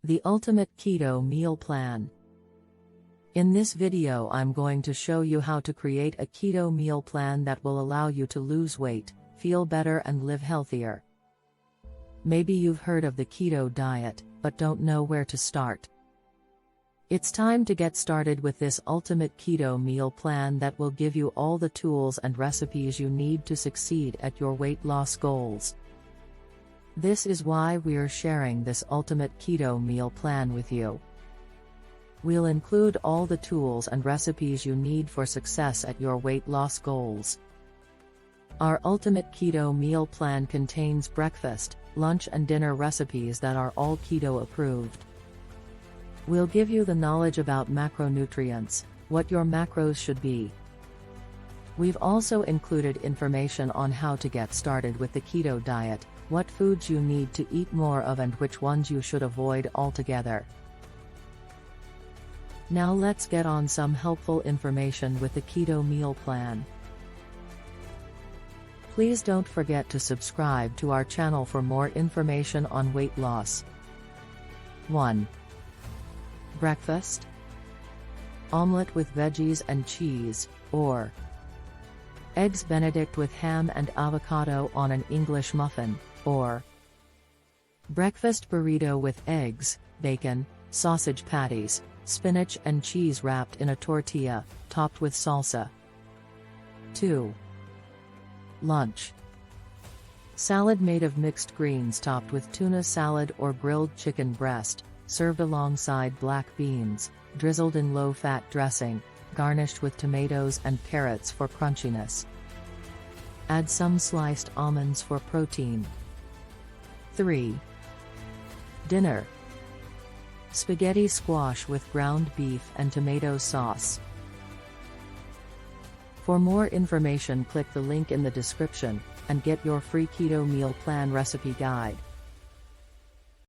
The Ultimate Keto Meal Plan. In this video I'm going to show you how to create a keto meal plan that will allow you to lose weight, feel better and live healthier. Maybe you've heard of the keto diet, but don't know where to start. It's time to get started with this ultimate keto meal plan that will give you all the tools and recipes you need to succeed at your weight loss goals. This is why we're sharing this ultimate keto meal plan with you. We'll include all the tools and recipes you need for success at your weight loss goals. Our ultimate keto meal plan contains breakfast, lunch and dinner recipes that are all keto approved. We'll give you the knowledge about macronutrients, what your macros should be. We've also included information on how to get started with the keto diet, what foods you need to eat more of and which ones you should avoid altogether. Now let's get on some helpful information with the keto meal plan. Please don't forget to subscribe to our channel for more information on weight loss. 1. Breakfast. Omelette with veggies and cheese, or Eggs Benedict with ham and avocado on an English muffin, or breakfast burrito with eggs, bacon, sausage patties, spinach and cheese wrapped in a tortilla, topped with salsa. 2. Lunch. Salad made of mixed greens topped with tuna salad or grilled chicken breast, served alongside black beans, drizzled in low-fat dressing, garnished with tomatoes and carrots for crunchiness. Add some sliced almonds for protein. 3. Dinner. Spaghetti squash with ground beef and tomato sauce. For more information, click the link in the description, and get your free keto meal plan recipe guide.